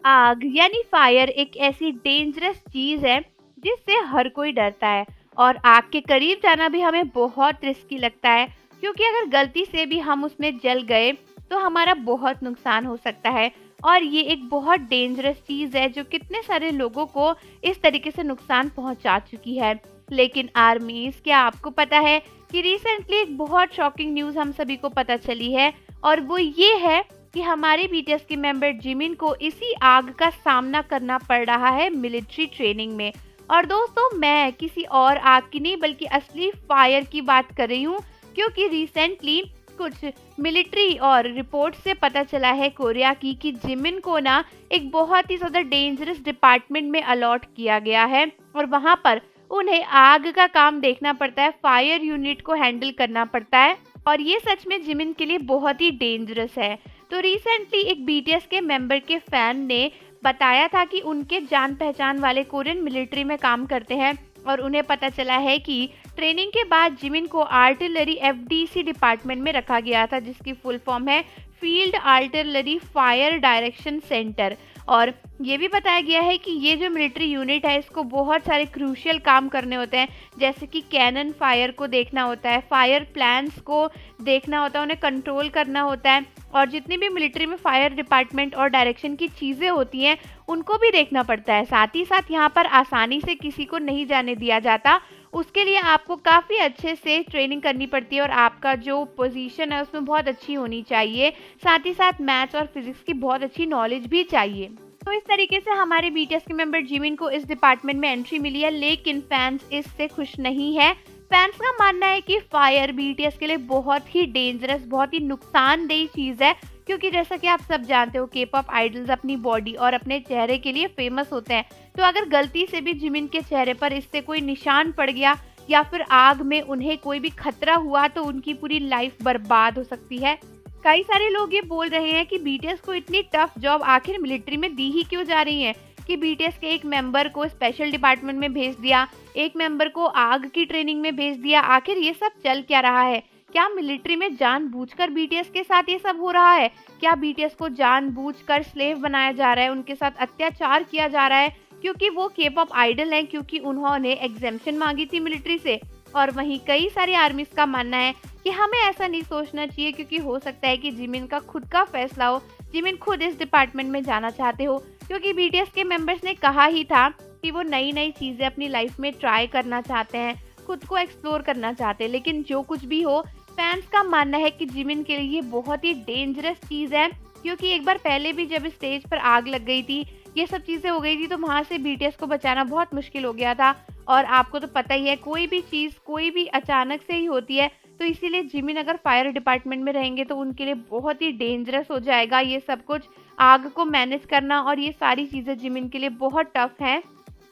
आग यानी फायर एक ऐसी डेंजरस चीज है जिससे हर कोई डरता है। और आग के करीब जाना भी हमें बहुत रिस्की लगता है, क्योंकि अगर गलती से भी हम उसमें जल गए तो हमारा बहुत नुकसान हो सकता है। और ये एक बहुत डेंजरस चीज है जो कितने सारे लोगों को इस तरीके से नुकसान पहुंचा चुकी है। लेकिन आर्मीज, क्या आपको पता है कि रिसेंटली एक बहुत शॉकिंग न्यूज हम सभी को पता चली है, और वो ये है कि हमारे बीटीएस के मेंबर जिमिन को इसी आग का सामना करना पड़ रहा है मिलिट्री ट्रेनिंग में। और दोस्तों, मैं किसी और आग की नहीं बल्कि असली फायर की बात कर रही हूँ, क्योंकि रिसेंटली कुछ मिलिट्री और रिपोर्ट से पता चला है कोरिया की कि जिमिन को ना एक बहुत ही ज़्यादा डेंजरस डिपार्टमेंट में अलॉट किया गया है, और वहाँ पर उन्हें आग का काम देखना पड़ता है, फायर यूनिट को हैंडल करना पड़ता है। और ये सच में जिमिन के लिए बहुत ही डेंजरस है। तो रिसेंटली एक बीटीएस के मेंबर के फैन ने बताया था कि उनके जान पहचान वाले कोरियन मिलिट्री में काम करते हैं, और उन्हें पता चला है कि ट्रेनिंग के बाद जिमिन को आर्टिलरी एफडीसी डिपार्टमेंट में रखा गया था, जिसकी फुल फॉर्म है field artillery fire direction centre. और ये भी बताया गया है कि ये जो मिलिट्री यूनिट है इसको बहुत सारे क्रूशियल काम करने होते हैं, जैसे कि कैनन फायर को देखना होता है, फायर प्लान्स को देखना होता है, उन्हें कंट्रोल करना होता है, और जितनी भी मिलिट्री में फायर डिपार्टमेंट और डायरेक्शन की चीज़ें होती हैं उनको भी देखना पड़ता है। साथ ही साथ यहाँ पर आसानी से किसी को नहीं जाने दिया जाता, उसके लिए आपको काफ़ी अच्छे से ट्रेनिंग करनी पड़ती है, और आपका जो पोजीशन है उसमें बहुत अच्छी होनी चाहिए। साथ ही साथ मैथ्स और फिजिक्स की बहुत अच्छी नॉलेज भी चाहिए। तो इस तरीके से हमारे बीटीएस के मेंबर जिमिन को इस डिपार्टमेंट में एंट्री मिली है, लेकिन फैंस इससे खुश नहीं है। फैंस का मानना है कि फायर बीटीएस के लिए बहुत ही डेंजरस, बहुत ही नुकसानदेह चीज़ है, क्योंकि जैसा कि आप सब जानते हो के-पॉप आइडल्स अपनी बॉडी और अपने चेहरे के लिए फेमस होते हैं। तो अगर गलती से भी जिमिन के चेहरे पर इससे कोई निशान पड़ गया या फिर आग में उन्हें कोई भी खतरा हुआ तो उनकी पूरी लाइफ बर्बाद हो सकती है। कई सारे लोग ये बोल रहे हैं कि बीटीएस को इतनी टफ जॉब आखिर मिलिट्री में दी ही क्यों जा रही है, कि बीटीएस के एक मेंबर को स्पेशल डिपार्टमेंट में भेज दिया, एक मेंबर को आग की ट्रेनिंग में भेज दिया। आखिर ये सब चल क्या रहा है? क्या मिलिट्री में जानबूझकर बीटीएस के साथ ये सब हो रहा है? क्या बीटीएस को जानबूझकर स्लेव बनाया जा रहा है, उनके साथ अत्याचार किया जा रहा है क्योंकि वो के-पॉप आइडल हैं, क्योंकि उन्होंने एग्जेम्पशन मांगी थी मिलिट्री से? और वहीं कई सारी आर्मीज का मानना है कि हमें ऐसा नहीं सोचना चाहिए, क्योंकि हो सकता है कि जिमिन का खुद का फैसला हो, जिमिन खुद इस डिपार्टमेंट में जाना चाहते हो, क्योंकि बीटीएस के मेंबर्स ने कहा ही था कि वो नई नई चीज़ें अपनी लाइफ में ट्राई करना चाहते हैं, खुद को एक्सप्लोर करना चाहते हैं। लेकिन जो कुछ भी हो, फैंस का मानना है कि जिमिन के लिए ये बहुत ही डेंजरस चीज़ है, क्योंकि एक बार पहले भी जब स्टेज पर आग लग गई थी, ये सब चीज़ें हो गई थी, तो वहाँ से बीटीएस को बचाना बहुत मुश्किल हो गया था। और आपको तो पता ही है, कोई भी चीज़ कोई भी अचानक से ही होती है, तो इसीलिए जिमिन अगर फायर डिपार्टमेंट में रहेंगे तो उनके लिए बहुत ही डेंजरस हो जाएगा ये सब कुछ, आग को मैनेज करना, और ये सारी चीज़ें जिमिन के लिए बहुत टफ हैं।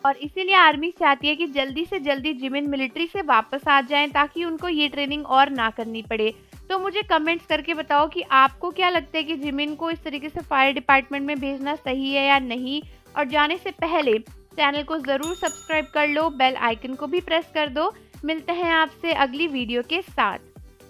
और इसीलिए आर्मी चाहती है कि जल्दी से जल्दी जिमिन मिलिट्री से वापस आ जाएं, ताकि उनको ये ट्रेनिंग और ना करनी पड़े। तो मुझे कमेंट्स करके बताओ कि आपको क्या लगता है कि जिमिन को इस तरीके से फायर डिपार्टमेंट में भेजना सही है या नहीं। और जाने से पहले चैनल को ज़रूर सब्सक्राइब कर लो, बेल आइकन को भी प्रेस कर दो। मिलते हैं आपसे अगली वीडियो के साथ।